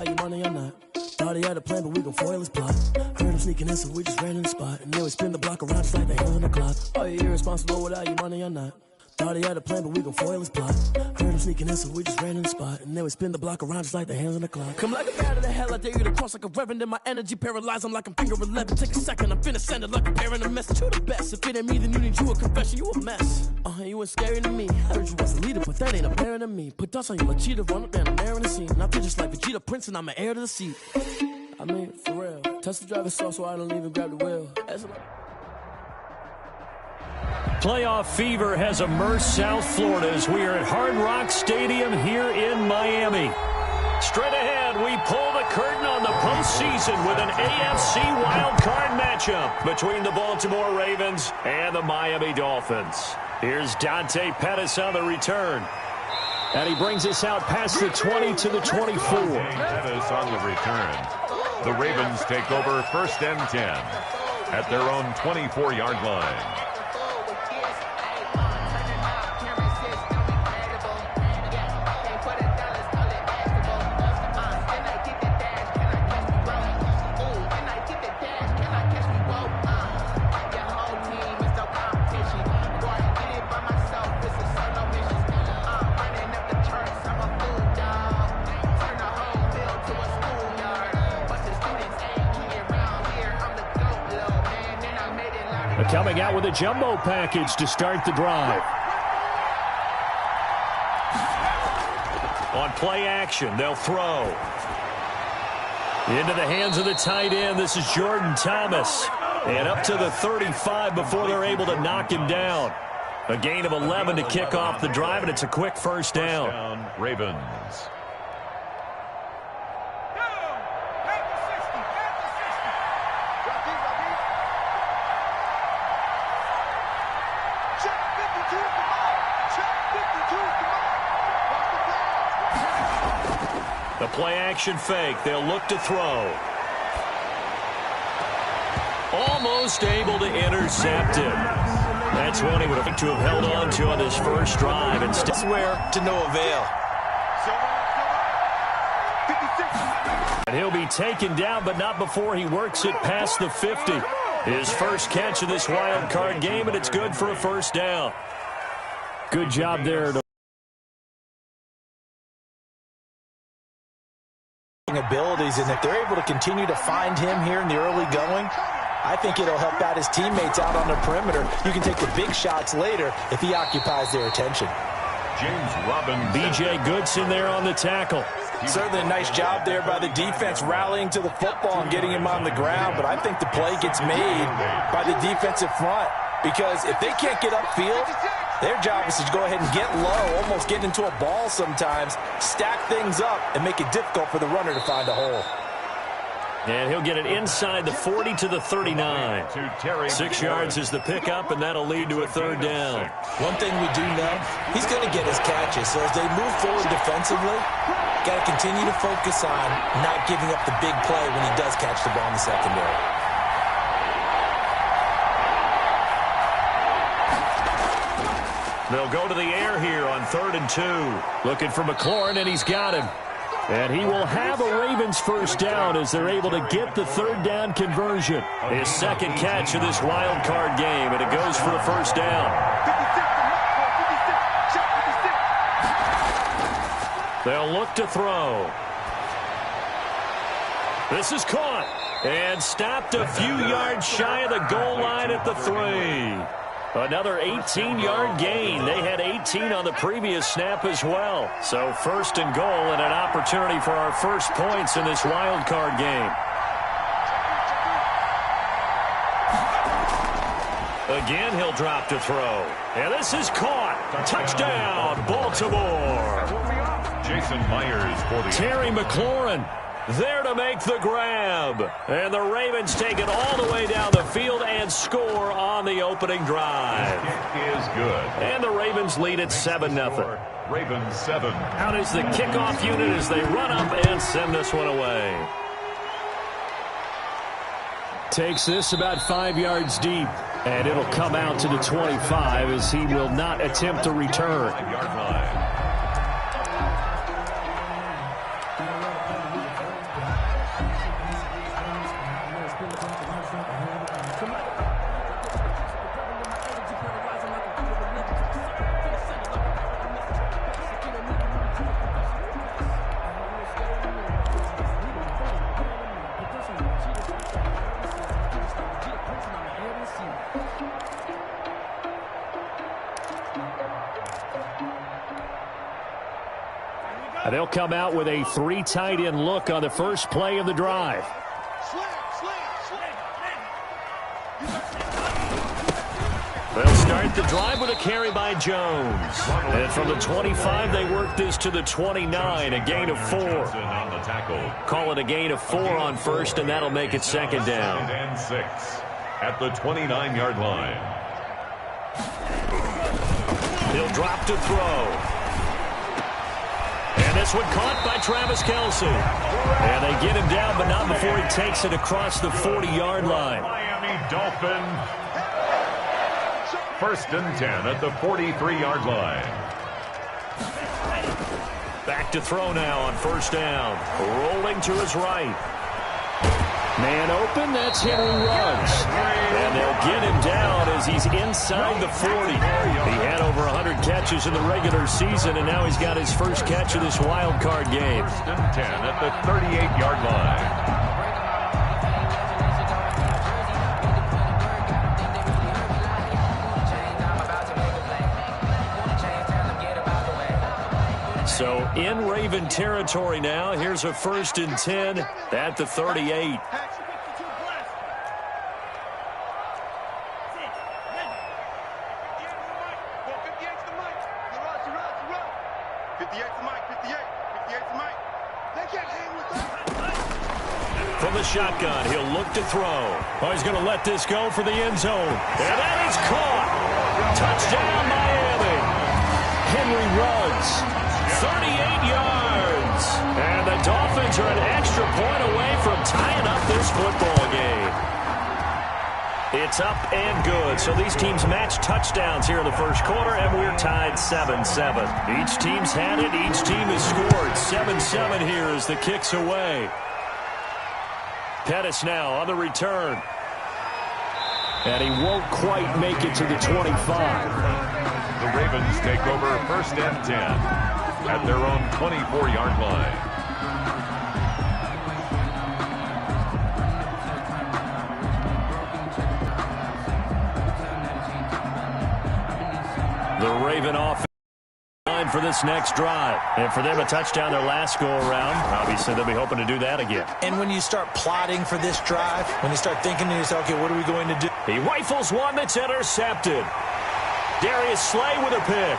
You money or not? Thought he had a plan, but we gon' foil his plot. Heard him sneaking in, so we just ran in the spot. And then we spin the block around just like the hands on the clock. Are you irresponsible without your money or not? Thought he had a plan, but we gon' foil his plot. Heard him sneaking in, so we just ran in the spot. And then we spin the block around just like the hands on the clock. Come like a bat of the hell, I dare you to cross like a reverend. And my energy paralyzed, I'm like I'm finger 11. Take a second, I'm finna send it like a parent a message. You the best, if it ain't me, then you need you a confession. You a mess, you ain't scary to me. Heard you was a leader, but that ain't apparent to me. Put dust on you like cheetah, run up and I'm airing the scene. And I feel just like Vegeta Prince and I'm an heir to the seat. I mean, for real. Touch the driver's soft so I don't even grab the wheel. Playoff fever has immersed South Florida as we are at Hard Rock Stadium here in Miami. Straight ahead, we pull the curtain on the postseason with an AFC wildcard matchup between the Baltimore Ravens and the Miami Dolphins. Here's Dante Pettis on the return. And he brings us out past the 20 to the 24. Pettis on the return. The Ravens take over 1st and 10 at their own 24-yard line. Coming out with a jumbo package to start the drive. On play action, they'll throw. Into the hands of the tight end, this is Jordan Thomas. And up to the 35 before they're able to knock him down. A gain of 11 to kick off the drive, and it's a quick first down. Ravens. The play-action fake. They'll look to throw. Almost able to intercept it. That's one he would have liked to have held on to on his first drive. And swear to no avail. And he'll be taken down, but not before he works it past the 50. His first catch of this wild card game, and it's good for a first down. Good job there. Abilities, and if they're able to continue to find him here in the early going, I think it'll help out his teammates out on the perimeter. You can take the big shots later if he occupies their attention. James Robinson. B.J. Goodson there on the tackle. Certainly a nice job there by the defense rallying to the football and getting him on the ground, but I think the play gets made by the defensive front because if they can't get upfield, their job is to go ahead and get low, almost get into a ball sometimes, stack things up, and make it difficult for the runner to find a hole. And he'll get it inside the 40 to the 39. 6 yards is the pickup, and that'll lead to a third down. One thing we do know, he's going to get his catches. So as they move forward defensively, got to continue to focus on not giving up the big play when he does catch the ball in the secondary. They'll go to the air here on 3rd and 2. Looking for McLaurin, and he's got him. And he will have a Ravens first down as they're able to get the third down conversion. His second catch of this wild card game, and it goes for a first down. They'll look to throw. This is caught and stopped a few yards shy of the goal line at the 3. Another 18-yard gain. They had 18 on the previous snap as well. So 1st and goal and an opportunity for our first points in this wild card game. Again, he'll drop to throw. And this is caught. Touchdown, Baltimore. Jason Myers for the Terry McLaurin there to make the grab. And the Ravens take it all the way down the field and score on the opening drive. It is good. And the Ravens lead at 7-0. Ravens 7. Out is the kickoff unit as they run up and send this one away. Takes this about 5 yards deep. And it'll come out to the 25 as he will not attempt to return. 5-yard line. They'll come out with a 3 tight end look on the first play of the drive. They'll start the drive with a carry by Jones. And from the 25, they work this to the 29, a gain of 4. Call it a gain of 4 on first, and that'll make it second down. And 6 at the 29-yard line. He'll drop to throw. And this one caught by Travis Kelce. And they get him down, but not before he takes it across the 40-yard line. Miami Dolphins. 1st and 10 at the 43-yard line. Back to throw now on first down. Rolling to his right. Man open, that's Henry Ruggs. And they'll get him down as he's inside the 40. He had over 100 catches in the regular season, and now he's got his first catch of this wild card game. 1st and 10 at the 38-yard line. So in Raven territory now. Here's a 1st and 10 at the 38. From the shotgun, he'll look to throw. Oh, he's going to let this go for the end zone. And that is caught. Touchdown, Miami. Henry Ruggs. 38 yards. And the Dolphins are an extra point away from tying up this football game. It's up and good. So these teams match touchdowns here in the first quarter, and we're tied 7-7. Each team's had it. Each team has scored. 7-7 here as the kick's away. Pettis now on the return. And he won't quite make it to the 25. The Ravens take over 1st and 10. At their own 24-yard line. The Raven offense line for this next drive. And for them, a touchdown their last go-around. Obviously, they'll be hoping to do that again. And when you start plotting for this drive, when you start thinking to yourself, okay, what are we going to do? He rifles one that's intercepted. Darius Slay with a pick.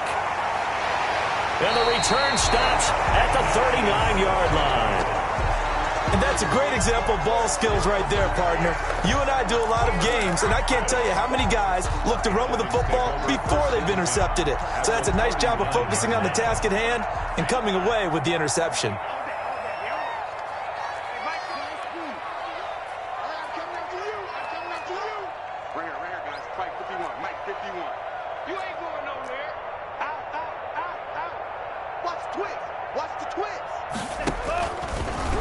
And the return stops at the 39-yard line. And that's a great example of ball skills right there, partner. You and I do a lot of games, and I can't tell you how many guys look to run with the football before they've intercepted it. So that's a nice job of focusing on the task at hand and coming away with the interception.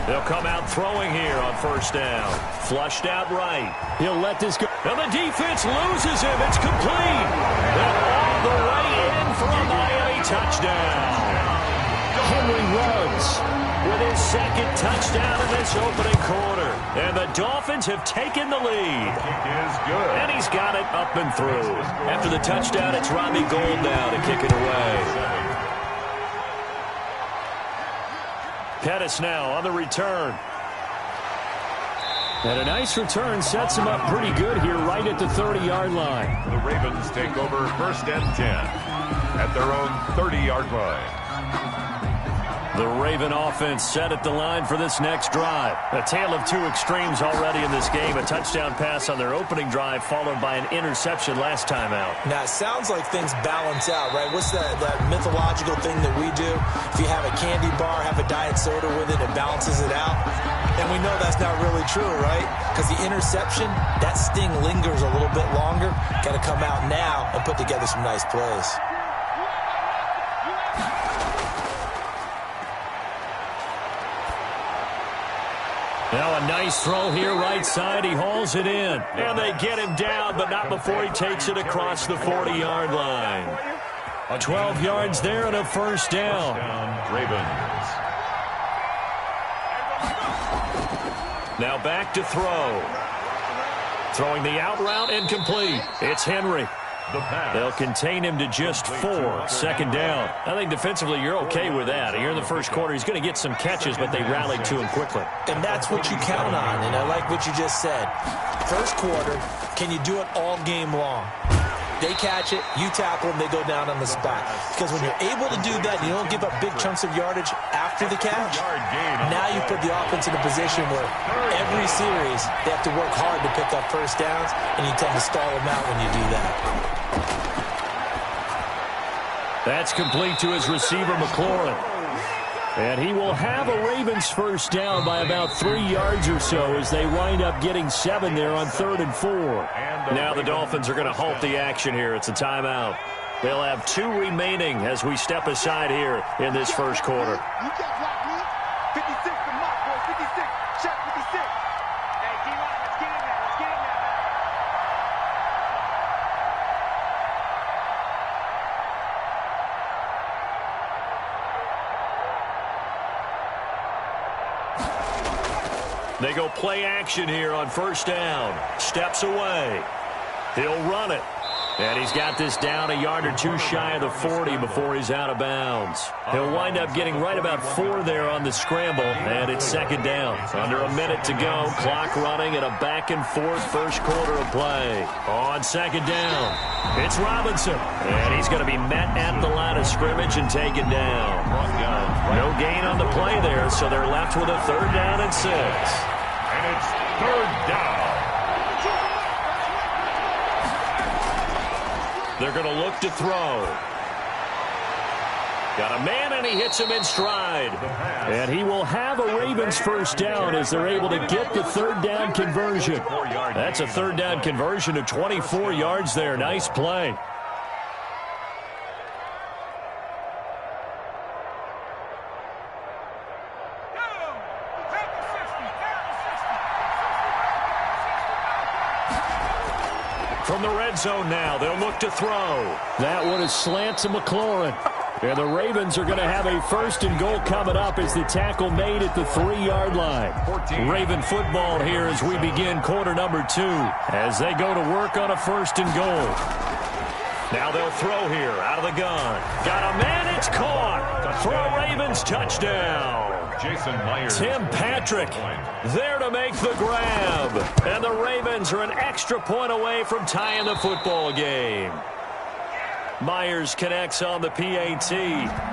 They'll come out throwing here on first down. Flushed out right. He'll let this go. And the defense loses him. It's complete. And all the way in for a Miami touchdown. Henry Ruggs with his second touchdown in this opening quarter. And the Dolphins have taken the lead. Kick is good. And he's got it up and through. After the touchdown, it's Robbie Gould now to kick it away. Pettis now on the return. And a nice return sets him up pretty good here right at the 30-yard line. The Ravens take over 1st and 10 at their own 30-yard line. The Raven offense set at the line for this next drive. A tale of two extremes already in this game. A touchdown pass on their opening drive followed by an interception last time out. Now, it sounds like things balance out, right? What's that mythological thing that we do? If you have a candy bar, have a diet soda with it, it balances it out. And we know that's not really true, right? Because the interception, that sting lingers a little bit longer. Got to come out now and put together some nice plays. Now a nice throw here right side. He hauls it in. And they get him down, but not before he takes it across the 40-yard line. 12 yards there and a first down. Ravens. Now back to throw. Throwing the out route incomplete. It's Henry. The pass. They'll contain him to just 4. Second down. I think defensively you're okay with that. Here in the first quarter, he's going to get some catches, but they rallied to him quickly. And that's what you count on, and I like what you just said. First quarter, can you do it all game long? They catch it, you tackle them, they go down on the spot. Because when you're able to do that, you don't give up big chunks of yardage after the catch. Now you put the offense in a position where every series they have to work hard to pick up first downs, and you tend to stall them out when you do that. That's complete to his receiver, McLaurin. And he will have a Ravens first down by about 3 yards or so as they wind up getting 7 there on 3rd and 4. Now the Dolphins are going to halt the action here. It's a timeout. They'll have 2 remaining as we step aside here in this first quarter. You can't block me. 56 to Mark, boy. 56. Check 56. Hey, D-line, let's get in there. Let's get in there. They go play action here on first down. Steps away. He'll run it. And he's got this down a yard or 2 shy of the 40 before he's out of bounds. He'll wind up getting right about 4 there on the scramble, and it's second down. Under a minute to go, clock running at a back-and-forth first quarter of play. On second down, it's Robinson. And he's going to be met at the line of scrimmage and taken down. No gain on the play there, so they're left with a 3rd down and 6. And it's 3rd down. They're going to look to throw. Got a man, and he hits him in stride. And he will have a Ravens first down as they're able to get the 3rd down conversion. That's a 3rd down conversion of 24 yards there. Nice play. From the red zone now, they'll look to throw. That one is slant to McLaurin. And the Ravens are going to have a 1st and goal coming up as the tackle made at the 3-yard line. Raven football here as we begin quarter number 2 as they go to work on a 1st and goal. Now they'll throw here out of the gun. Got a man, it's caught for a Ravens touchdown. Jason Myers. Tim Patrick there to make the grab. And the Ravens are an extra point away from tying the football game. Myers connects on the PAT.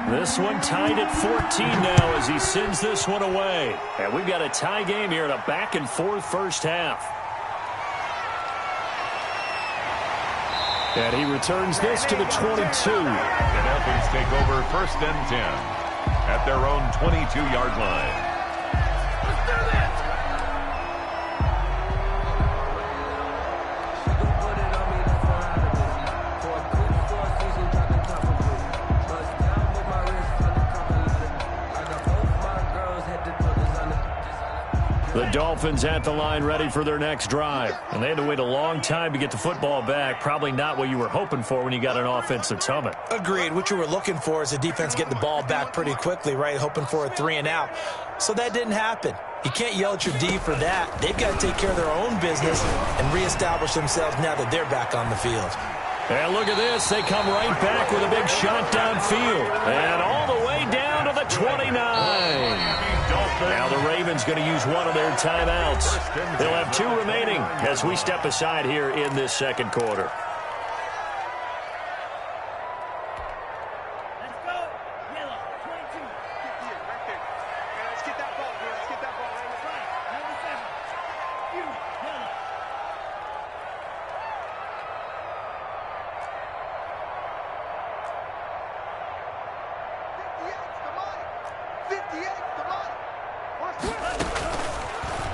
This one tied at 14 now as he sends this one away. And we've got a tie game here in a back-and-forth first half. And he returns this to the 22. The Dolphins take over 1st and 10 at their own 22-yard line. The Dolphins at the line ready for their next drive. And they had to wait a long time to get the football back. Probably not what you were hoping for when you got an offense that's humming. Agreed. What you were looking for is the defense getting the ball back pretty quickly, right? Hoping for a 3 and out. So that didn't happen. You can't yell at your D for that. They've got to take care of their own business and reestablish themselves now that they're back on the field. And look at this. They come right back with a big shot downfield. And all the way down to the 29. Now the Ravens going to use one of their timeouts. They'll have 2 remaining as we step aside here in this second quarter. Let's go. Yellow, 22. Right there. Let's get that ball here. Let's get that ball right in the front. Number 7. You, yellow. 58's the money.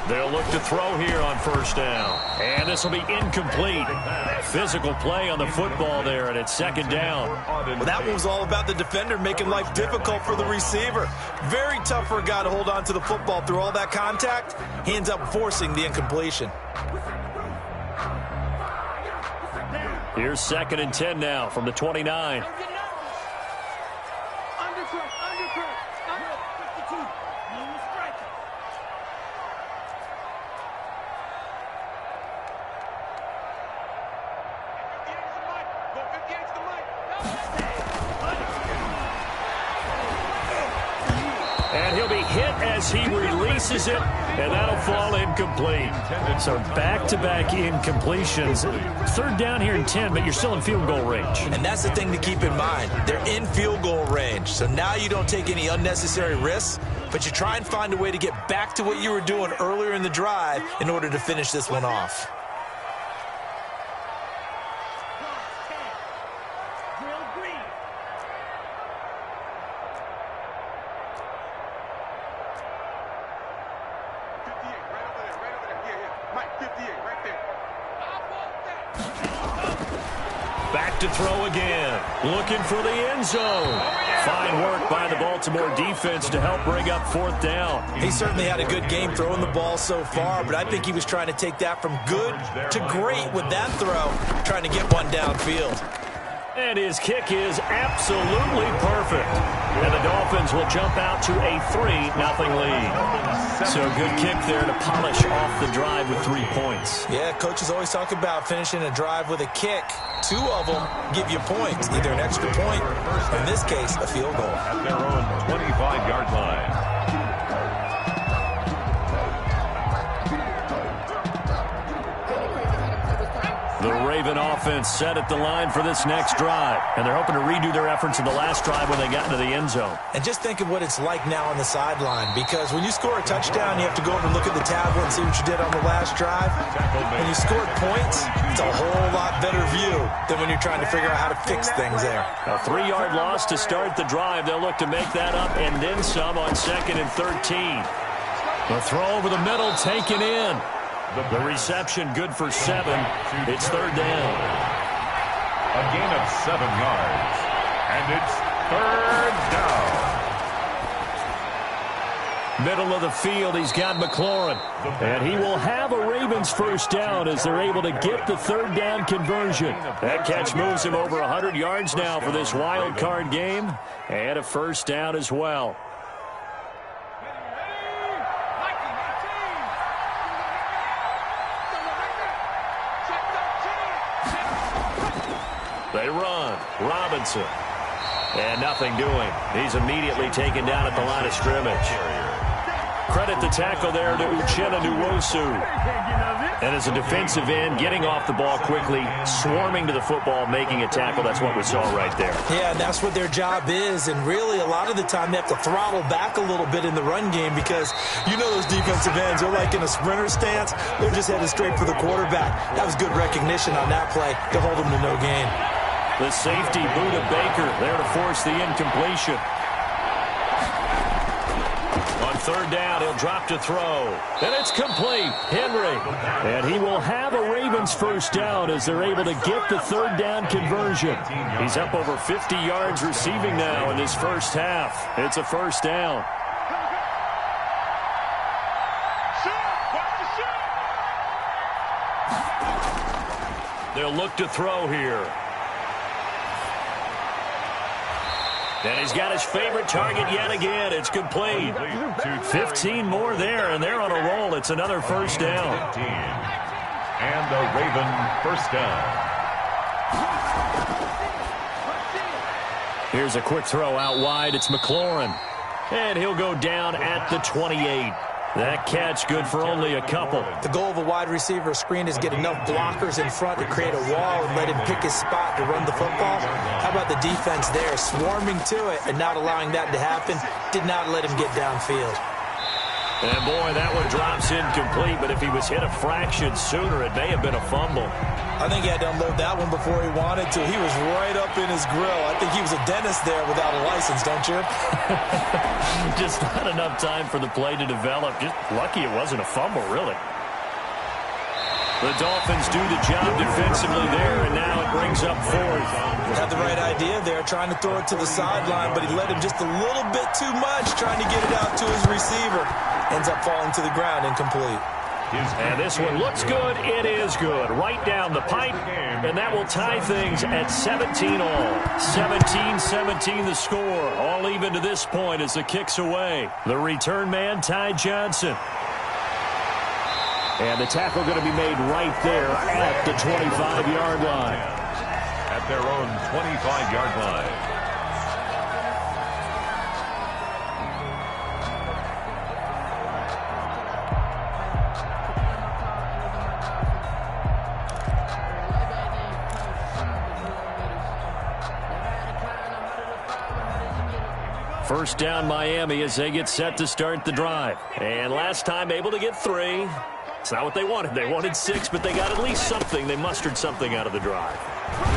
They'll look to throw here on first down. And this will be incomplete. Physical play on the football there, and it's second down. Well, that one was all about the defender making life difficult for the receiver. Very tough for a guy to hold on to the football through all that contact. He ends up forcing the incompletion. Here's 2nd and 10 now from the 29. Go as he releases it, and that'll fall incomplete. So back-to-back incompletions. Third down here and 10, but you're still in field goal range. And that's the thing to keep in mind. They're in field goal range. So now you don't take any unnecessary risks, but you try and find a way to get back to what you were doing earlier in the drive in order to finish this one off. Back to throw again. Looking for the end zone. Fine work by the Baltimore defense to help bring up fourth down. He certainly had a good game throwing the ball so far, but I think he was trying to take that from good to great with that throw, trying to get one downfield. And his kick is absolutely perfect. And the Dolphins will jump out to a 3-0 lead. So good kick there to polish off the drive with 3 points. Yeah, coaches always talk about finishing a drive with a kick. 2 of them give you points, either an extra point, or in this case, a field goal. At their own 25-yard line. The Raven offense set at the line for this next drive, and they're hoping to redo their efforts in the last drive when they got into the end zone. And just think of what it's like now on the sideline, because when you score a touchdown, you have to go over and look at the tablet and see what you did on the last drive. When you scored points, it's a whole lot better view than when you're trying to figure out how to fix things there. A 3-yard loss to start the drive. They'll look to make that up and then some on 2nd and 13. The throw over the middle taken in. The reception good for 7. It's third down. A gain of 7 yards. And it's third down. Middle of the field, he's got McLaurin. And he will have a Ravens first down as they're able to get the third down conversion. That catch moves him over 100 yards now for this wild card game. And a first down as well. They run. Robinson. And nothing doing. He's immediately taken down at the line of scrimmage. Credit the tackle there to Uchenna Nwosu. And as a defensive end, getting off the ball quickly, swarming to the football, making a tackle. That's what we saw right there. Yeah, and that's what their job is. And really, a lot of the time, they have to throttle back a little bit in the run game because you know those defensive ends, they're like in a sprinter stance. They're just headed straight for the quarterback. That was good recognition on that play to hold them to no gain. The safety, Buda Baker, there to force the incompletion. On third down, he'll drop to throw. And it's complete. Henry. And he will have a Ravens first down as they're able to get the third down conversion. He's up over 50 yards receiving now in this first half. It's a first down. They'll look to throw here. And he's got his favorite target yet again. It's complete. 15 more there, and they're on a roll. It's another first down. And the Raven first down. Here's a quick throw out wide. It's McLaurin. And he'll go down at the 28. That catch good for only a couple. The goal of a wide receiver screen is get enough blockers in front to create a wall and let him pick his spot to run the football. How about the defense there, swarming to it and not allowing that to happen? Did not let him get downfield. And boy, that one drops incomplete, but if he was hit a fraction sooner, it may have been a fumble. I think he had to unload that one before he wanted to. He was right up in his grill. I think he was a dentist there without a license, don't you? Just not enough time for the play to develop. Just lucky it wasn't a fumble, really. The Dolphins do the job defensively there, and now it brings up fourth. Had the right idea there, trying to throw it to the sideline, but he let him just a little bit too much, trying to get it out to his receiver. Ends up falling to the ground, incomplete. And this one looks good. It is good. Right down the pipe, and that will tie things at 17 all. 17-17 the score. All even to this point as the kick's away. The return man, Ty Johnson. And the tackle going to be made right there at the 25-yard line. At their own 25-yard line. First down Miami as they get set to start the drive. And last time able to get 3. It's not what they wanted. They wanted 6, but they got at least something. They mustered something out of the drive.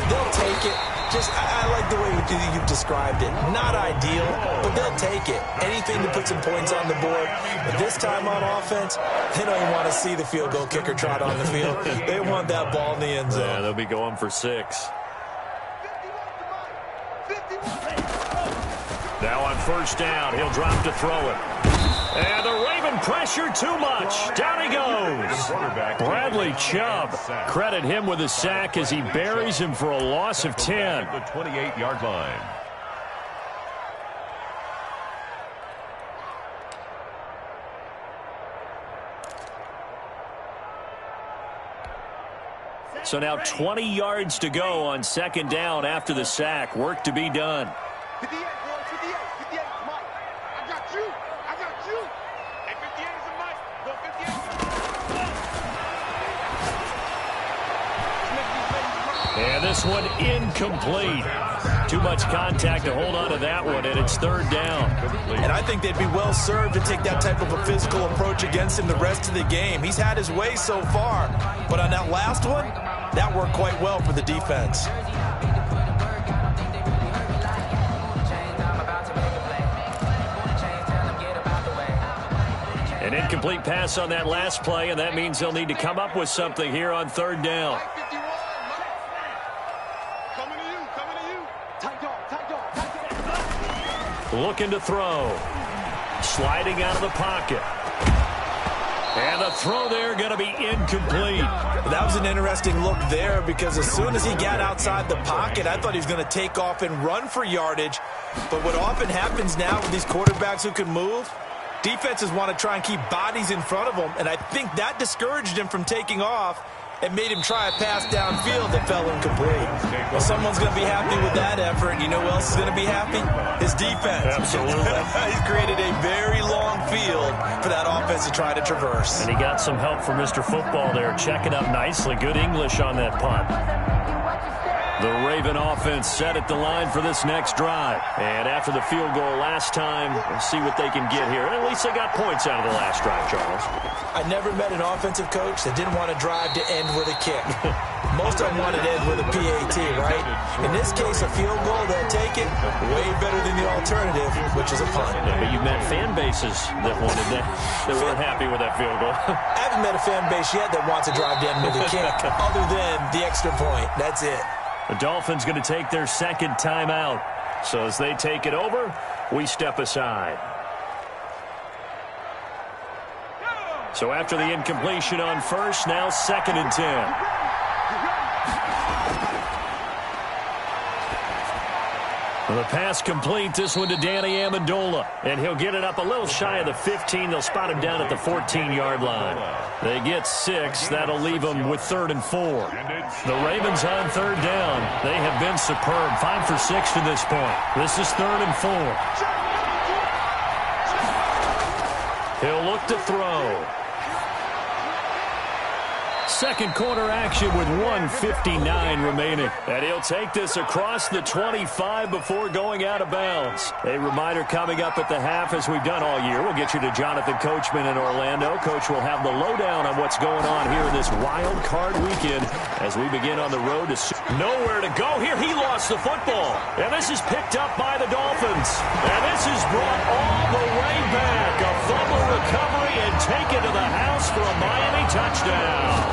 They'll take it. I like the way you've described it. Not ideal, but they'll take it. Anything to put some points on the board. But this time on offense, they don't even want to see the field goal kicker trot on the field. They want that ball in the end zone. Yeah, they'll be going for 6. Now on first down, he'll drop to throw it. And the Raven pressure too much. Down he goes. Bradley Chubb. Credit him with a sack as he buries him for a loss of 10. The 28-yard line. So now 20 yards to go on second down after the sack. Work to be done. 58, boy, 58, 58, Mike. I got you. Hey, 58 is a Mike. Go 58. And this one incomplete. Too much contact to hold on to that one, and it's third down. And I think they'd be well served to take that type of a physical approach against him the rest of the game. He's had his way so far, but on that last one, that worked quite well for the defense. An incomplete pass on that last play, and that means they'll need to come up with something here on third down. Coming to you. Tight dog. Looking to throw. Sliding out of the pocket. And the throw there going to be incomplete. That was an interesting look there because as soon as he got outside the pocket, I thought he was going to take off and run for yardage. But what often happens now with these quarterbacks who can move, defenses want to try and keep bodies in front of them, and I think that discouraged him from taking off and made him try a pass downfield that fell incomplete. Well, someone's going to be happy with that effort, and you know who else is going to be happy? His defense. Absolutely. He's created a very long field for that offense to try to traverse. And he got some help from Mr. Football there, checking up nicely. Good English on that punt. The Raven offense set at the line for this next drive. And after the field goal last time, we'll see what they can get here. At least they got points out of the last drive, Charles. I never met an offensive coach that didn't want to drive to end with a kick. Most of them wanted to end with a PAT, right? In this case, a field goal, they'll take it. Way better than the alternative, which is a punt. Yeah, but you've met fan bases that wanted that weren't happy with that field goal. I haven't met a fan base yet that wants to drive to end with a kick, other than the extra point. That's it. The Dolphins going to take their second timeout. So as they take it over, we step aside. So after the incompletion on first, now 2nd and 10. The pass complete, this one to Danny Amendola. And he'll get it up a little shy of the 15. They'll spot him down at the 14-yard line. They get 6. That'll leave them with 3rd and 4. The Ravens on third down. They have been superb. 5 for 6 to this point. This is 3rd and 4. He'll look to throw. Second quarter action with 1:59 remaining. And he'll take this across the 25 before going out of bounds. A reminder coming up at the half, as we've done all year. We'll get you to Jonathan Coachman in Orlando. Coach will have the lowdown on what's going on here in this wild card weekend as we begin on the road to nowhere to go here. He lost the football. And this is picked up by the Dolphins. And this is brought all the way back. A fumble recovery and taken to the house for a Miami touchdown.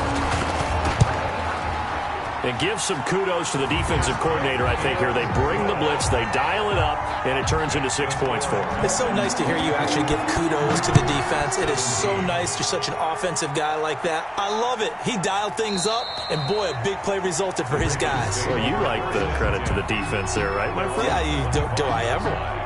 And give some kudos to the defensive coordinator, I think, here. They bring the blitz, they dial it up, and it turns into 6 points for them. It's so nice to hear you actually give kudos to the defense. It is so nice. You're such an offensive guy like that. I love it. He dialed things up, and boy, a big play resulted for his guys. Well, you like the credit to the defense there, right, my friend? Yeah, do I ever?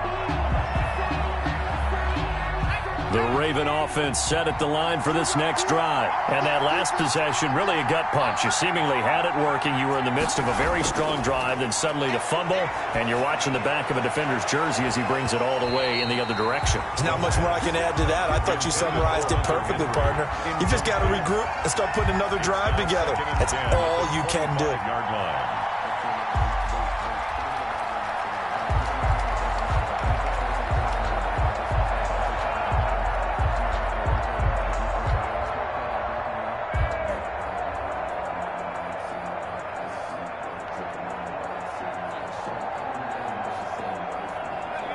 The Raven offense set at the line for this next drive. And that last possession, really a gut punch. You seemingly had it working. You were in the midst of a very strong drive. Then suddenly the fumble, and you're watching the back of a defender's jersey as he brings it all the way in the other direction. There's not much more I can add to that. I thought you summarized it perfectly, partner. You just got to regroup and start putting another drive together. That's all you can do.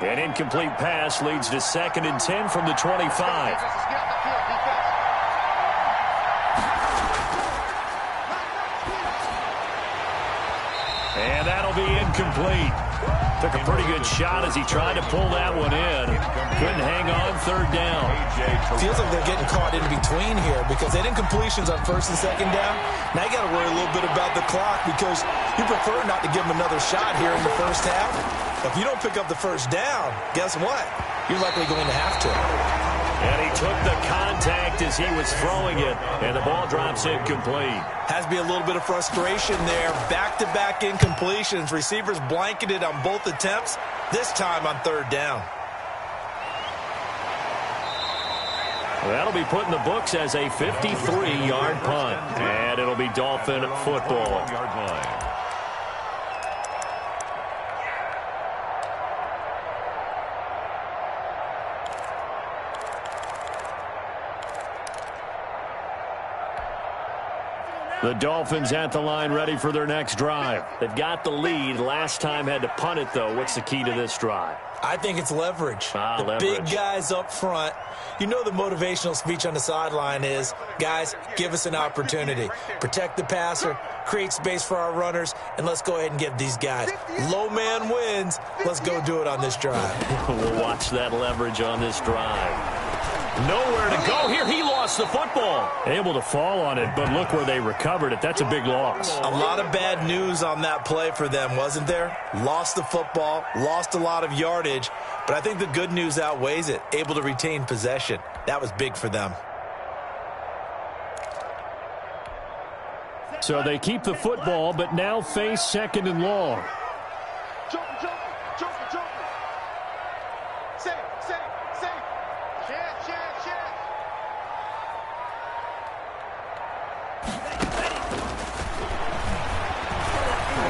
An incomplete pass leads to 2nd and 10 from the 25. And that'll be incomplete. Took a pretty good shot as he tried to pull that one in. Couldn't hang on 3rd down. Feels like they're getting caught in between here because they had incompletions on 1st and 2nd down. Now you got to worry a little bit about the clock because you prefer not to give them another shot here in the first half. If you don't pick up the 1st down, guess what? You're likely going to have to. And he took the contact as he was throwing it, and the ball drops incomplete. Has to be a little bit of frustration there. Back-to-back incompletions. Receivers blanketed on both attempts, this time on 3rd down. That'll be put in the books as a 53-yard punt. And it'll be Dolphin football. The Dolphins at the line ready for their next drive. They've got the lead. Last time had to punt it, though. What's the key to this drive? I think it's leverage. The big guys up front. You know the motivational speech on the sideline is, guys, give us an opportunity. Protect the passer, create space for our runners, and let's go ahead and get these guys. Low man wins. Let's go do it on this drive. We'll watch that leverage on this drive. Nowhere to go here. He lost the football. Able to fall on it, but look where they recovered it. That's a big loss. A lot of bad news on that play for them, wasn't there? Lost the football, lost a lot of yardage, but I think the good news outweighs it. Able to retain possession. That was big for them. So they keep the football, but now face 2nd and long.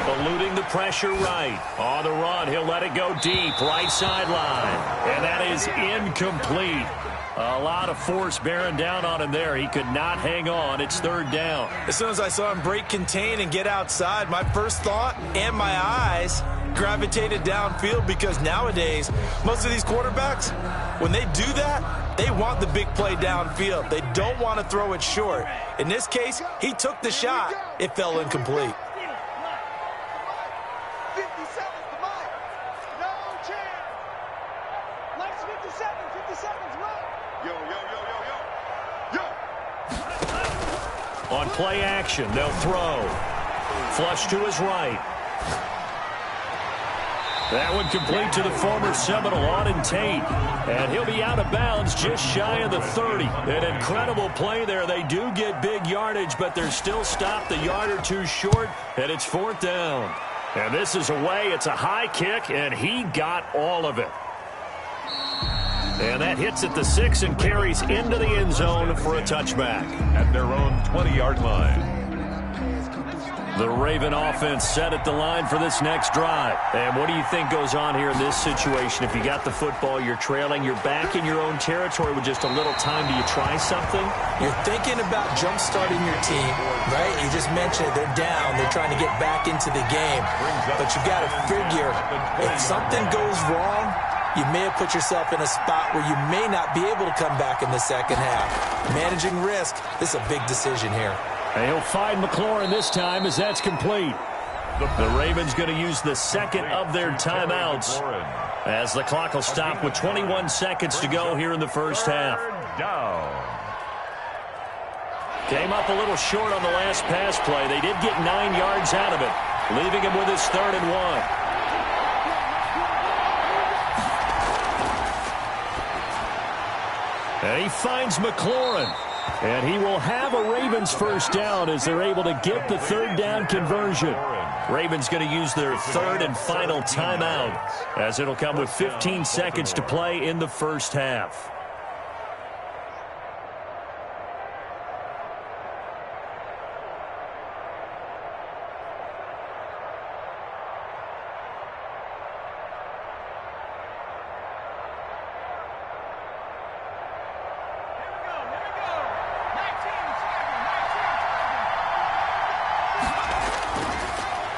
Eluding the pressure right. On the run, he'll let it go deep. Right sideline. And that is incomplete. A lot of force bearing down on him there. He could not hang on. It's 3rd down. As soon as I saw him break contain and get outside, my first thought and my eyes gravitated downfield because nowadays, most of these quarterbacks, when they do that, they want the big play downfield. They don't want to throw it short. In this case, he took the shot. It fell incomplete. On play action, they'll throw. Flush to his right. That one complete to the former Seminole, Auden Tate. And he'll be out of bounds just shy of the 30. An incredible play there. They do get big yardage, but they're still stopped a yard or two short, and it's 4th down. And this is away. It's a high kick, and he got all of it. And that hits at the 6 and carries into the end zone for a touchback. At their own 20-yard line. The Raven offense set at the line for this next drive. And what do you think goes on here in this situation? If you got the football, you're trailing, you're back in your own territory with just a little time. Do you try something? You're thinking about jump-starting your team, right? You just mentioned they're down. They're trying to get back into the game. But you got to figure if something goes wrong, you may have put yourself in a spot where you may not be able to come back in the second half. Managing risk, this is a big decision here. And he'll find McLaurin this time as that's complete. The Ravens going to use the 2nd of their timeouts as the clock will stop with 21 seconds to go here in the first half. Came up a little short on the last pass play. They did get 9 yards out of it, leaving him with his 3rd and 1. And he finds McLaurin. And he will have a Ravens first down as they're able to get the 3rd down conversion. Ravens going to use their 3rd and final timeout as it'll come with 15 seconds to play in the first half.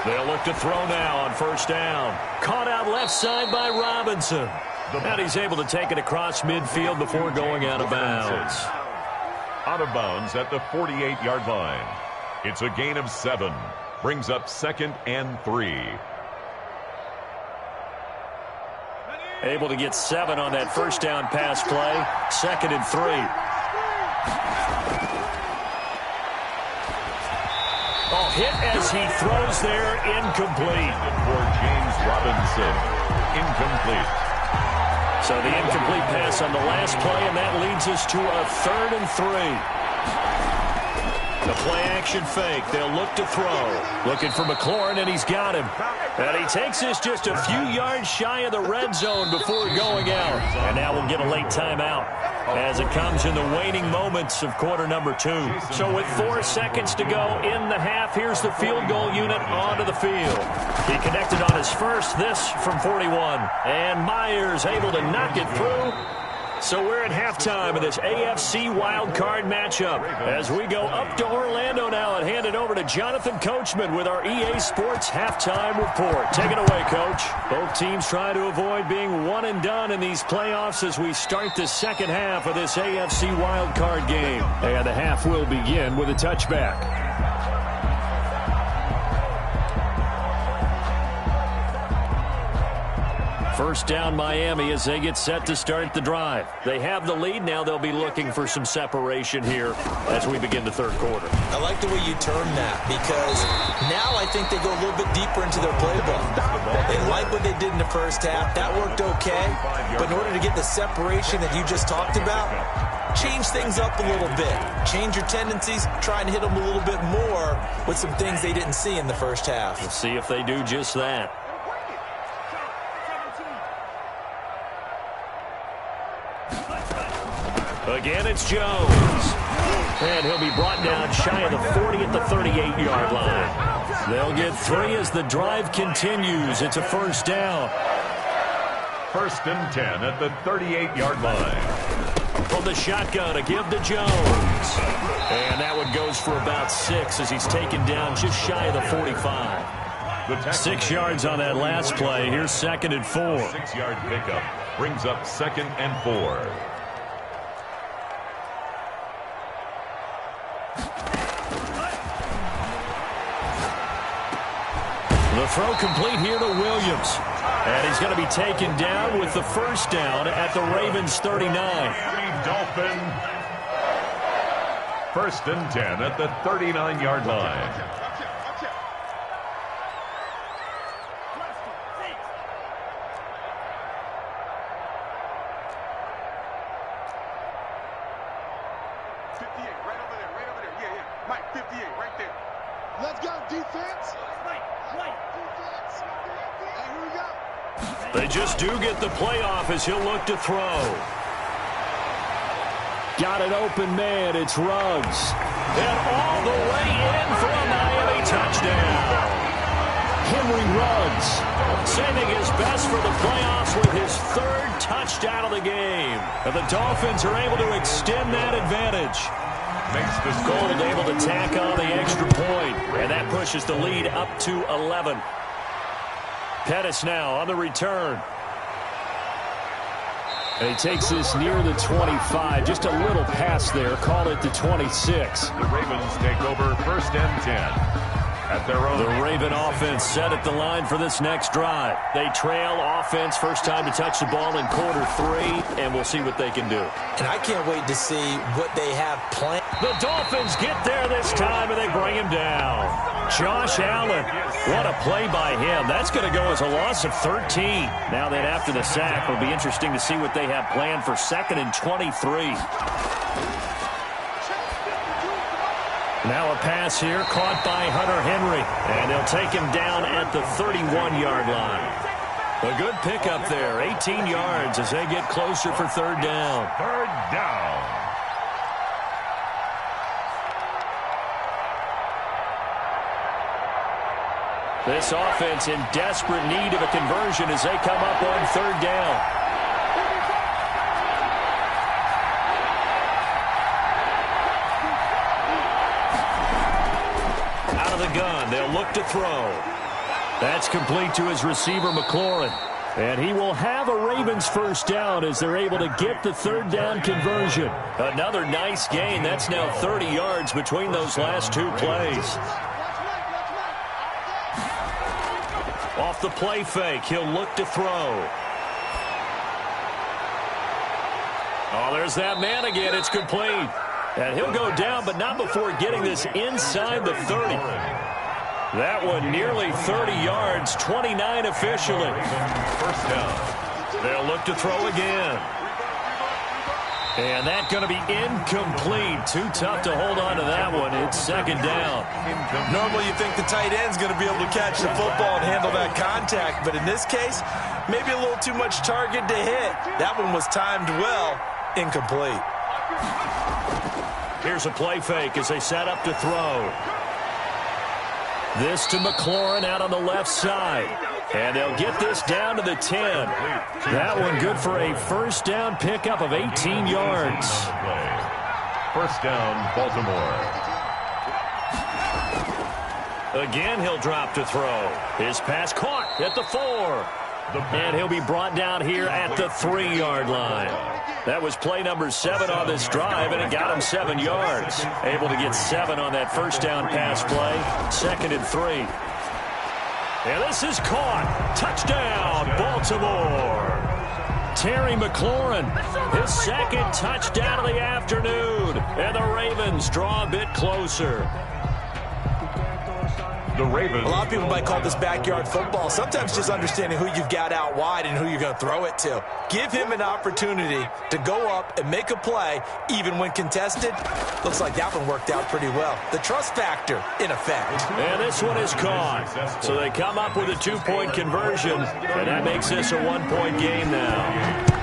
They'll look to throw now on first down. Caught out left side by Robinson. And he's able to take it across midfield before going out of bounds. Out of bounds at the 48-yard line. It's a gain of 7. Brings up 2nd and 3. Able to get 7 on that first down pass play. 2nd and 3. Oh, hit as he throws there, incomplete. For James Robinson, incomplete. So the incomplete pass on the last play, and that leads us to a 3rd and 3. The play-action fake. They'll look to throw. Looking for McLaurin, and he's got him. And he takes this just a few yards shy of the red zone before going out. And now we'll get a late timeout as it comes in the waning moments of quarter number 2. So with 4 seconds to go in the half, here's the field goal unit onto the field. He connected on his first, this from 41. And Myers able to knock it through. So we're at halftime of this AFC wildcard matchup as we go up to Orlando now and hand it over to Jonathan Coachman with our EA Sports halftime report. Take it away, Coach. Both teams try to avoid being one and done in these playoffs as we start the second half of this AFC wildcard game. And the half will begin with a touchback. First down Miami as they get set to start the drive. They have the lead. Now they'll be looking for some separation here as we begin the third quarter. I like the way you term that because now I think they go a little bit deeper into their playbook. They like what they did in the first half. That worked okay. But in order to get the separation that you just talked about, change things up a little bit. Change your tendencies. Try and hit them a little bit more with some things they didn't see in the first half. We'll see if they do just that. Again, it's Jones. And he'll be brought down shy of the 40 at the 38-yard line. They'll get 3 as the drive continues. It's a first down. 1st and 10 at the 38-yard line. From the shotgun to give to Jones. And that one goes for about 6 as he's taken down just shy of the 45. 6 yards on that last play. Here's 2nd and 4. 6-yard pickup brings up 2nd and 4. The throw complete here to Williams. And he's going to be taken down with the first down at the Ravens 39. Dolphin. 1st and 10 at the 39-yard line. They just do get the playoff as he'll look to throw. Got an open man. It's Ruggs. And all the way in for a Miami touchdown. Henry Ruggs saving his best for the playoffs with his 3rd touchdown of the game. And the Dolphins are able to extend that advantage. Makes the Gold able to tack on the extra point. And that pushes the lead up to 11. Pettis now on the return. And he takes this near the 25. Just a little pass there. Call it the 26. The Ravens take over 1st and 10. At their own. The Raven offense set at the line for this next drive. They trail offense. First time to touch the ball in quarter 3. And we'll see what they can do. And I can't wait to see what they have planned. The Dolphins get there this time, and they bring him down. Josh Allen, what a play by him. That's going to go as a loss of 13. Now that after the sack, it'll be interesting to see what they have planned for 2nd and 23. Now a pass here caught by Hunter Henry. And they'll take him down at the 31-yard line. A good pickup there, 18 yards as they get closer for 3rd down. 3rd down. This offense in desperate need of a conversion as they come up on 3rd down. Out of the gun, they'll look to throw. That's complete to his receiver, McLaurin. And he will have a Ravens first down as they're able to get the third down conversion. Another nice gain. That's now 30 yards between those last two plays. Off the play fake, he'll look to throw. Oh, there's that man again. It's complete. And he'll go down, but not before getting this inside the 30. That one nearly 30 yards, 29 officially. First down. They'll look to throw again. And that's going to be incomplete. Too tough to hold on to that one. It's second down. Normally you think the tight end's going to be able to catch the football and handle that contact, but in this case, maybe a little too much target to hit. That one was timed well. Incomplete. Here's a play fake as they set up to throw. This to McLaurin out on the left side. And they'll get this down to the 10. That one good for a first down pickup of 18 yards. First down, Baltimore. Again, he'll drop to throw. His pass caught at the 4. And he'll be brought down here at the 3-yard line. That was play number 7 on this drive, and it got him 7 yards. Able to get 7 on that first down pass play. 2nd and 3. And this is caught. Touchdown, Baltimore. Terry McLaurin, his 2nd touchdown of the afternoon. And the Ravens draw a bit closer. The Ravens. A lot of people might call this backyard football. Sometimes just understanding who you've got out wide and who you're going to throw it to. Give him an opportunity to go up and make a play, even when contested. Looks like that one worked out pretty well. The trust factor in effect. And this one is caught. So they come up with a 2-point conversion, and that makes this a 1-point game now.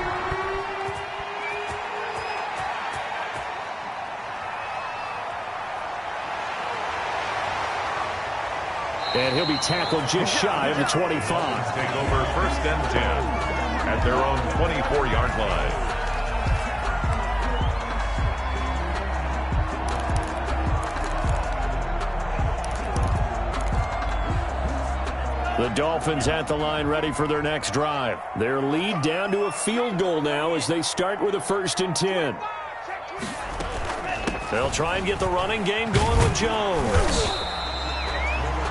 And he'll be tackled just shy of the 25. Take over first and 10 at their own 24-yard line. The Dolphins at the line ready for their next drive. Their lead down to a field goal now as they start with a 1st and 10. They'll try and get the running game going with Jones.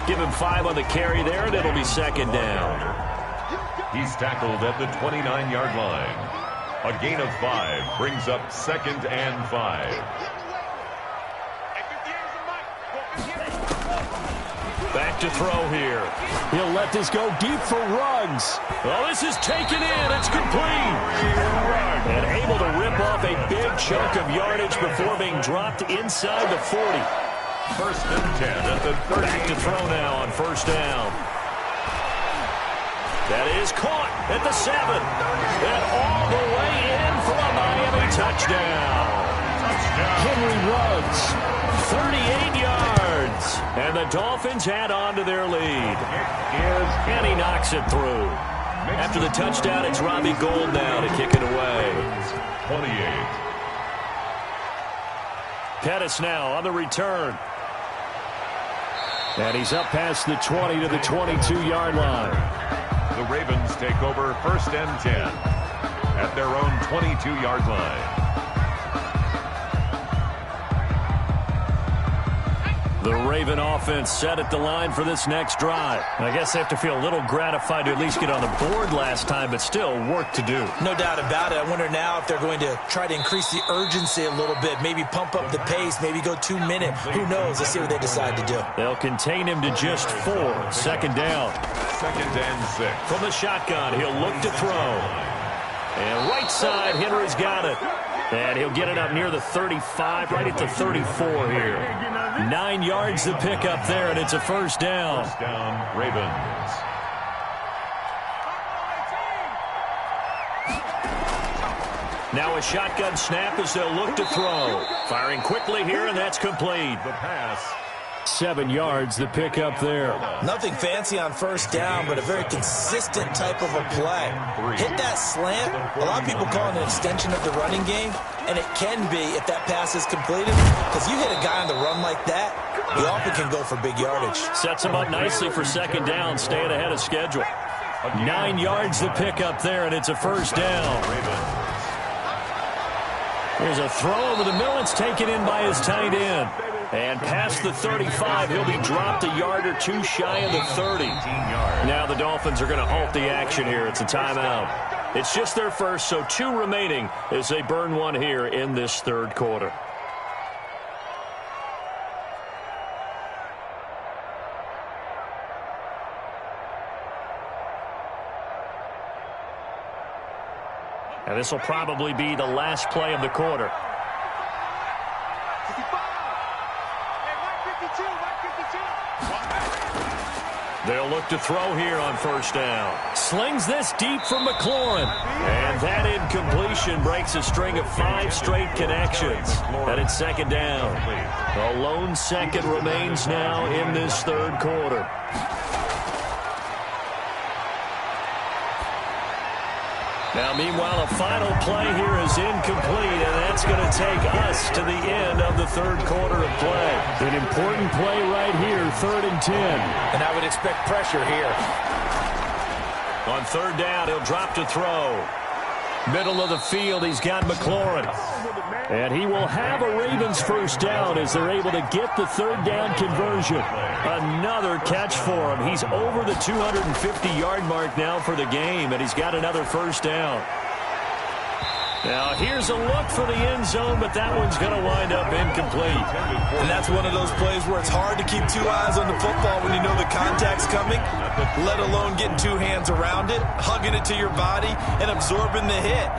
Give him 5 on the carry there, and it'll be 2nd down. He's tackled at the 29-yard line. A gain of 5 brings up 2nd and 5. Back to throw here. He'll let this go deep for Ruggs. Well, this is taken in. It's complete. And able to rip off a big chunk of yardage before being dropped inside the 40. First and 10 at the 30. Back to throw now on first down. That is caught at the 7. And all the way in for a Miami touchdown. Henry Ruggs, 38 yards. And the Dolphins add on to their lead. And he knocks it through. After the touchdown, it's Robbie Gould now to kick it away. 28. Pettis now on the return. And he's up past the 20 to the 22-yard line. The Ravens take over first and 10 at their own 22-yard line. The Raven offense set at the line for this next drive. I guess they have to feel a little gratified to at least get on the board last time, but still work to do. No doubt about it. I wonder now if they're going to try to increase the urgency a little bit, maybe pump up the pace, maybe go 2-minute. Who knows? Let's see what they decide to do. They'll contain him to just 4. 2nd down. 2nd and 6. From the shotgun, he'll look to throw. And right side, Henry's got it. And he'll get it up near the 35, right at the 34 here. 9 yards to pick up there, and it's a first down. First down, Ravens. Now a shotgun snap as they'll look to throw. Firing quickly here, and that's complete. The pass 7 yards, the pickup there. Nothing fancy on first down, but a very consistent type of a play. Hit that slant. A lot of people call it an extension of the running game, and it can be if that pass is completed, because you hit a guy on the run like that, you often can go for big yardage. Sets him up nicely for second down, staying ahead of schedule. 9 yards the pickup there, and it's a first down. Here's a throw over the middle. It's taken in by his tight end. And past the 35, he'll be dropped a yard or two shy of the 30. Now the Dolphins are going to halt the action here. It's a timeout. It's just their first, so 2 remaining as they burn one here in this third quarter. And this will probably be the last play of the quarter. They'll look to throw here on first down. Slings this deep from McLaurin. And that incompletion breaks a string of 5 straight connections. And it's second down. A lone second remains now in this third quarter. Now, meanwhile, a final play here is incomplete, and that's going to take us to the end of the third quarter of play. An important play right here, 3rd and 10. And I would expect pressure here. On third down, he'll drop to throw. Middle of the field, he's got McLaurin. And he will have a Ravens first down as they're able to get the third down conversion. Another catch for him. He's over the 250-yard mark now for the game, and he's got another first down. Now, here's a look for the end zone, but that one's going to wind up incomplete. And that's one of those plays where it's hard to keep 2 eyes on the football when you know the contact's coming, let alone getting 2 hands around it, hugging it to your body, and absorbing the hit,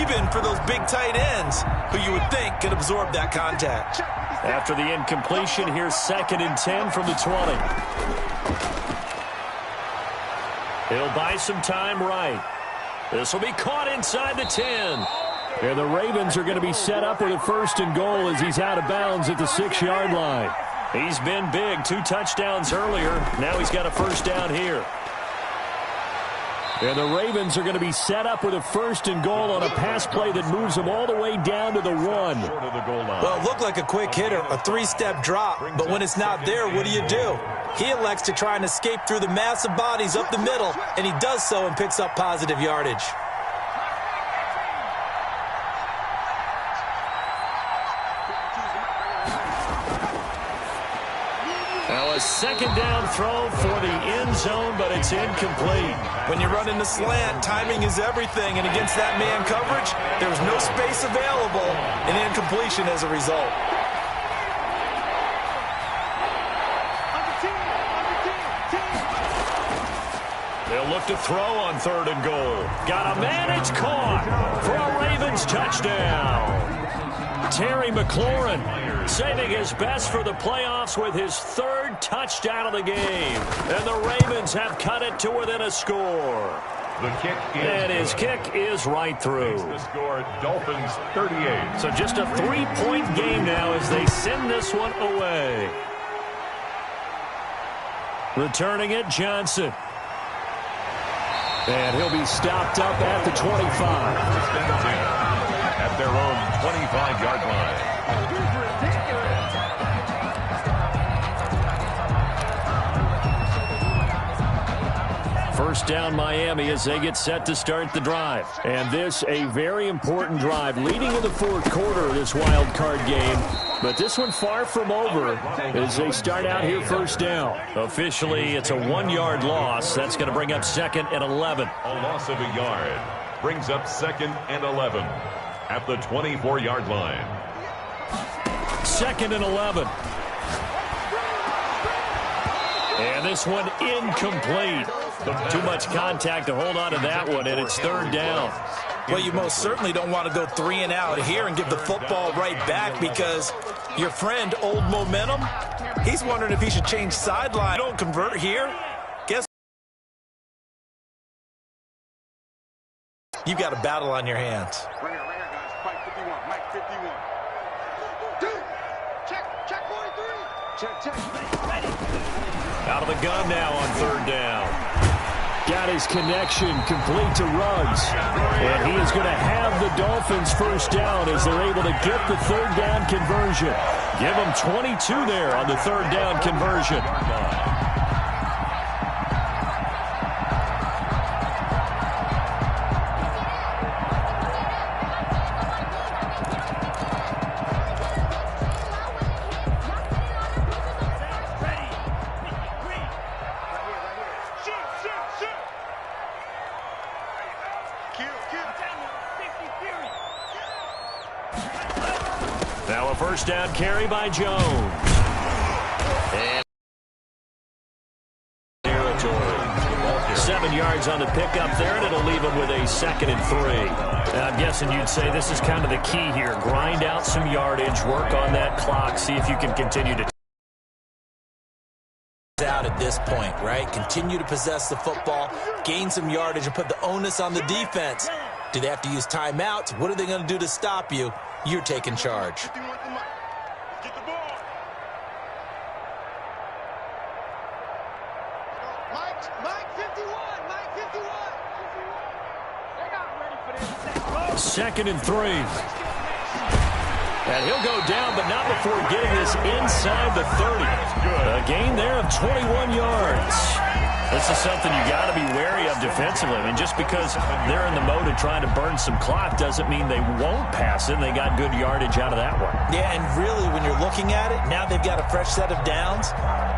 even for those big tight ends who you would think could absorb that contact. After the incompletion, here's 2nd and 10 from the 20. He'll buy some time right. This will be caught inside the 10. And the Ravens are going to be set up with a 1st and goal as he's out of bounds at the 6-yard line. He's been big, 2 touchdowns earlier. Now he's got a first down here. And the Ravens are going to be set up with a 1st and goal on a pass play that moves them all the way down to the 1. Well, it looked like a quick hitter, a 3-step drop, but when it's not there, what do? He elects to try and escape through the massive bodies up the middle, and he does so and picks up positive yardage. Now a second down throw for the end zone, but it's incomplete. When you run in the slant, timing is everything, and against that man coverage, there's no space available, and incompletion as a result. They'll look to throw on 3rd and goal. Got a man, it's caught for a Ravens touchdown. Terry McLaurin saving his best for the playoffs with his 3rd touchdown of the game. And the Ravens have cut it to within a score. The kick is and his kick is right through. The score, Dolphins 38. So just a 3-point game now as they send this one away. Returning it, Johnson. And he'll be stopped up at the 25. At their own 25-yard line. First down Miami as they get set to start the drive. And this a very important drive leading in the 4th quarter of this wild card game. But this one far from over as they start out here first down. Officially, it's a 1-yard loss. That's going to bring up 2nd and 11. A loss of a yard brings up 2nd and 11 at the 24-yard line. 2nd and 11. And this one incomplete. Too much contact to hold on to that one, and it's 3rd down. Well, you most certainly don't want to go 3 and out here and give the football right back because your friend, Old Momentum, he's wondering if he should change sideline. Don't convert here. Guess you've got a battle on your hands. Right here, guys. Fight 51. Mike 51. Check 43. Out of the gun now on third down. Got his connection complete to Ruggs. And he is going to have the Dolphins first down as they're able to get the third down conversion. Give them 22 there on the third down conversion. Now a first down carry by Jones. And territory. 7 yards on the pickup there, and it'll leave him with a 2nd and 3. Now, I'm guessing you'd say this is kind of the key here. Grind out some yardage, work on that clock, see if you can continue to out at this point, right? Continue to possess the football, gain some yardage, and put the onus on the defense. Do they have to use timeouts? What are they going to do to stop you? You're taking charge. Get the ball. Mike 51. Mike 51. They're not ready for this. 2nd and 3. And he'll go down, but not before getting this inside the 30. A gain there of 21 yards. This is something you got to be wary of defensively. I mean, just because they're in the mode of trying to burn some clock doesn't mean they won't pass it. They got good yardage out of that one. Yeah, and really, when you're looking at it, now they've got a fresh set of downs.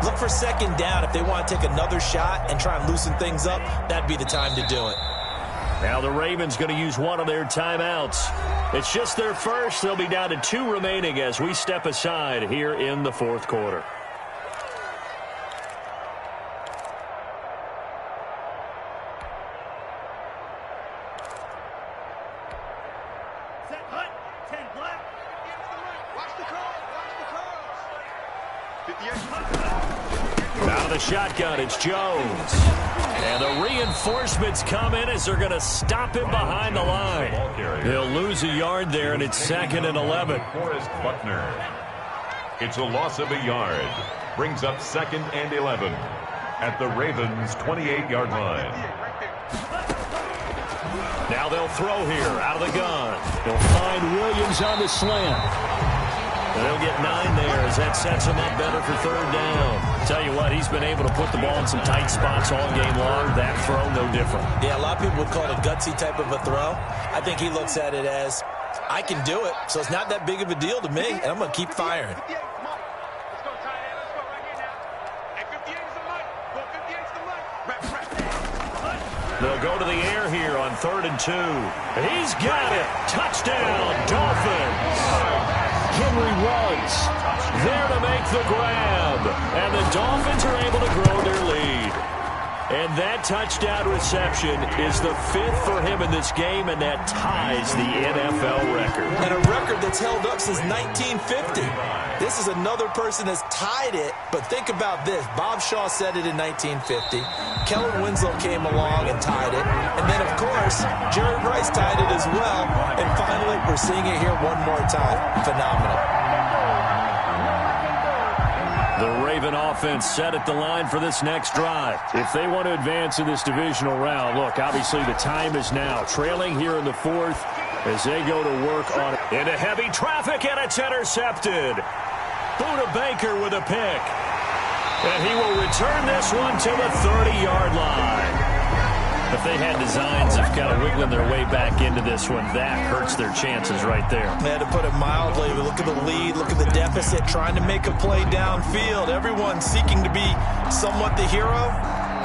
Look for 2nd down. If they want to take another shot and try and loosen things up, that'd be the time to do it. Now the Ravens going to use one of their timeouts. It's just their first. They'll be down to 2 remaining as we step aside here in the 4th quarter. Out of the shotgun, it's Jones. And the reinforcements come in as they're going to him behind the line. They'll lose a yard there, and it's 2nd and 11. Forrest Buckner. It's a loss of a yard. Brings up 2nd and 11 at the Ravens' 28-yard line. Now they'll throw here out of the gun. They'll find Williams on the slant. And they'll get 9 there as that sets him up better for third down. Tell you what, he's been able to put the ball in some tight spots all game long. That throw, no different. Yeah, a lot of people would call it a gutsy type of a throw. I think he looks at it as, I can do it, so it's not that big of a deal to me, and I'm going to keep firing. They'll go to the air here on 3rd and 2. He's got it. Touchdown, Dolphins. Henry Ruggs there to make the grab. And the Dolphins are able to grow their lead. And that touchdown reception is the 5th for him in this game, and that ties the NFL record. And a record that's held up since 1950. This is another person that's tied it, but think about this. Bob Shaw said it in 1950. Kellen Winslow came along and tied it. And then, of course, Jerry Rice tied it as well. And finally, we're seeing it here one more time. Phenomenal. The Raven offense set at the line for this next drive. If they want to advance in this divisional round, look, obviously the time is now. Trailing here in the 4th as they go to work on it. Into heavy traffic, and it's intercepted. Buda Baker with a pick. And he will return this one to the 30-yard line. If they had designs of kind of wiggling their way back into this one, that hurts their chances right there. They had to put it mildly. Look at the lead. Look at the deficit. Trying to make a play downfield. Everyone seeking to be somewhat the hero.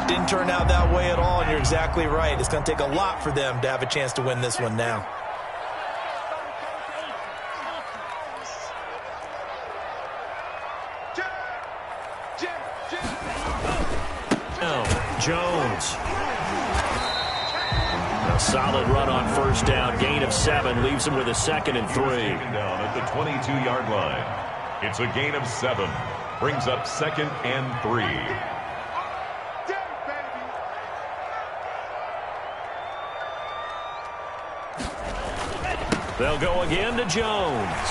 Didn't turn out that way at all, and you're exactly right. It's going to take a lot for them to have a chance to win this one now. Jones. A solid run on first down. Gain of 7 leaves him with a 2nd and 3. Down at the 22-yard line. It's a gain of 7. Brings up 2nd and 3. They'll go again to Jones.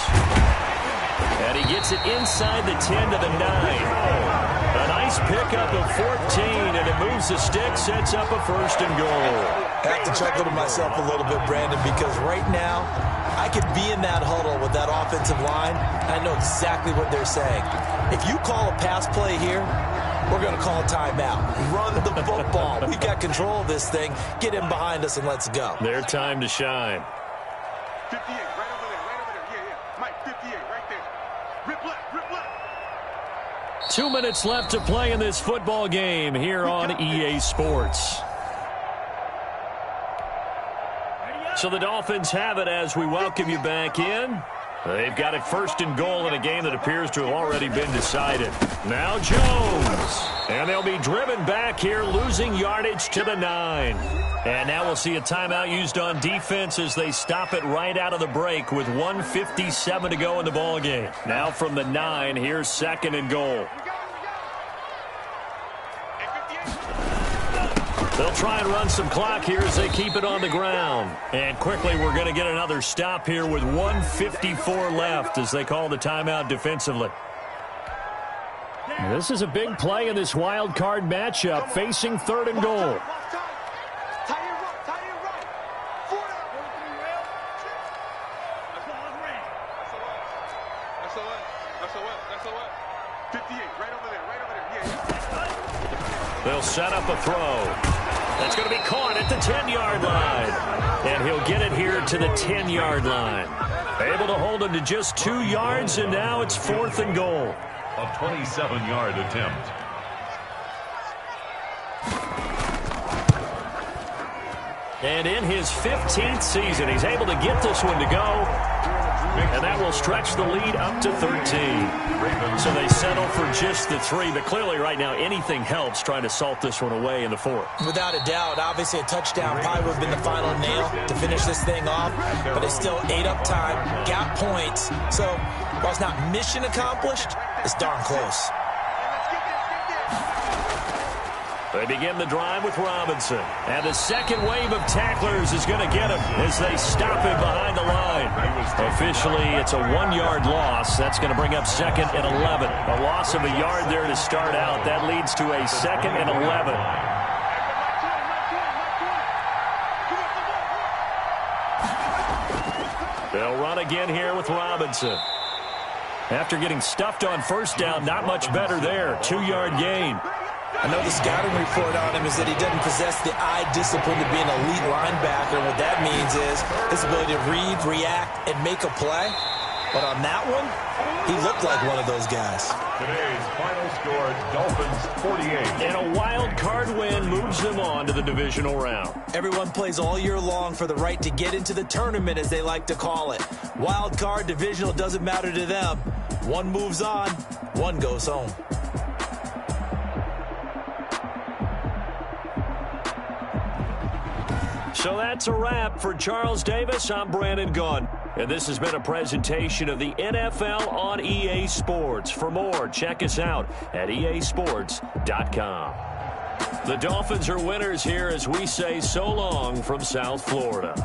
And he gets it inside the 10 to the 9. A nice pickup of 14, and it moves the stick, sets up a first and goal. I have to chuckle to myself a little bit, Brandon, because right now I could be in that huddle with that offensive line, and I know exactly what they're saying. If you call a pass play here, we're going to call a timeout. Run the football. We've got control of this thing. Get him behind us and let's go. Their time to shine. 58, right over there, right over there. Yeah. Mike, 58, right there. Rip left, rip left. 2 minutes left to play in this football game here on EA Sports. So the Dolphins have it as we welcome you back in. They've got it first and goal in a game that appears to have already been decided. Now Jones. And they'll be driven back here, losing yardage to the 9. And now we'll see a timeout used on defense as they stop it right out of the break with 1:57 to go in the ballgame. Now from the 9, here's second and goal. They'll try and run some clock here as they keep it on the ground. And quickly, we're going to get another stop here with 1:54 left as they call the timeout defensively. This is a big play in this wild card matchup, facing third and goal. They'll set up a throw. That's going to be caught at the 10-yard line. And he'll get it here to the 10-yard line. Able to hold him to just 2 yards, and now it's fourth and goal. A 27-yard attempt. And in his 15th season, he's able to get this one to go. And that will stretch the lead up to 13. So they settle for just the 3. But clearly right now, anything helps trying to salt this one away in the 4th. Without a doubt, obviously a touchdown probably would have been the final nail to finish this thing off. But they still ate up time, got points. So while it's not mission accomplished, it's darn close. They begin the drive with Robinson. And the second wave of tacklers is going to get him as they stop him behind the line. Officially, it's a 1-yard loss. That's going to bring up second and 11. A loss of a yard there to start out. That leads to a second and 11. They'll run again here with Robinson. After getting stuffed on first down, not much better there. 2-yard gain. I know the scouting report on him is that he doesn't possess the eye discipline to be an elite linebacker. What that means is his ability to read, react, and make a play. But on that one, he looked like one of those guys. Today's final score, Dolphins 48. And a wild card win moves them on to the divisional round. Everyone plays all year long for the right to get into the tournament, as they like to call it. Wild card, divisional, doesn't matter to them. One moves on, one goes home. So that's a wrap for Charles Davis. I'm Brandon Gunn. And this has been a presentation of the NFL on EA Sports. For more, check us out at easports.com. The Dolphins are winners here as we say so long from South Florida.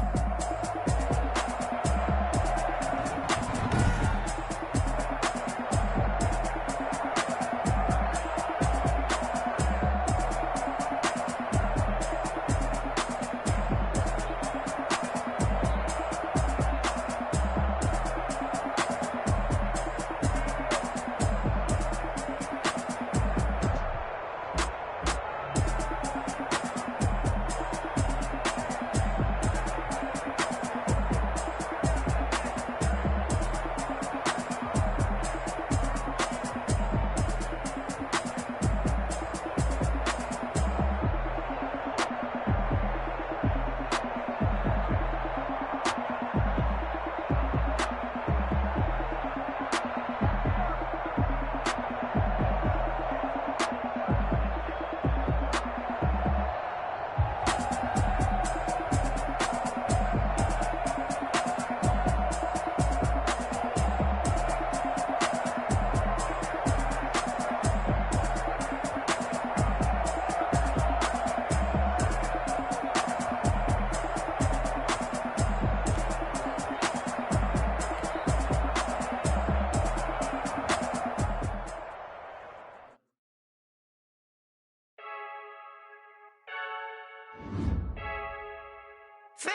I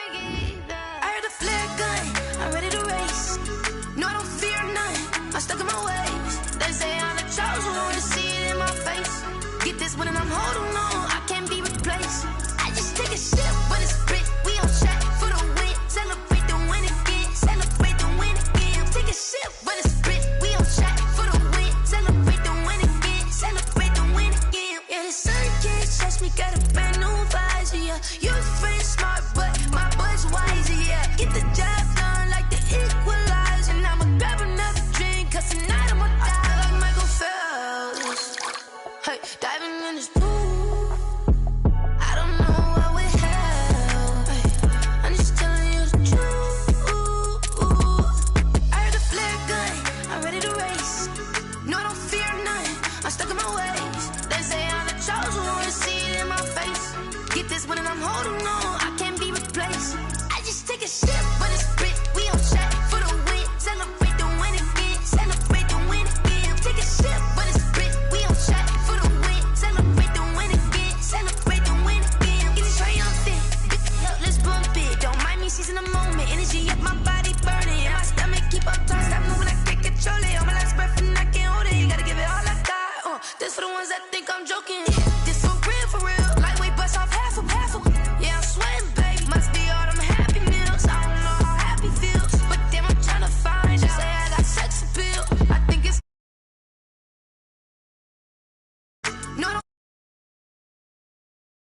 heard a flare gun, I'm ready to race. No, I don't fear none, I'm stuck in my ways. They say I'm the chosen one, to see it in my face. Get this one and I'm holding on, I can't be replaced. I just take a sip when it's split, we on track for the win. Celebrate the win again, celebrate the win again. Take a sip when it's split, we on track for the win. Celebrate the win again, celebrate the win again. Yeah, the sun can't touch me, got a brand new visor, yeah. Your friend smart, but my boy's wiser, yeah. Get the job done like the equalizer. And I'ma grab another drink, cause tonight I'ma die. I feel like Michael Phelps, hey, diving in this pool. I don't know what would help, hey. I'm just telling you the truth. I heard a flare gun, I'm ready to race. No, I don't fear none, I'm stuck in my ways. They say I'm the chosen one, to see it in my face. Get this one and I'm holding on, I can't be replaced. I just take a sip when it's split, we on track for the win. Celebrate the win again, celebrate the win again. Take a sip when it's split, we on track for the win. Celebrate the win again, celebrate the win again. Get it triumphant, let's bump it. Don't mind me seizing the moment, energy up my body burning. And my stomach keep up tight, stop moving, I can't control it. On my last breath and I can't hold it, you gotta give it all I got. This for the ones that think I'm joking. This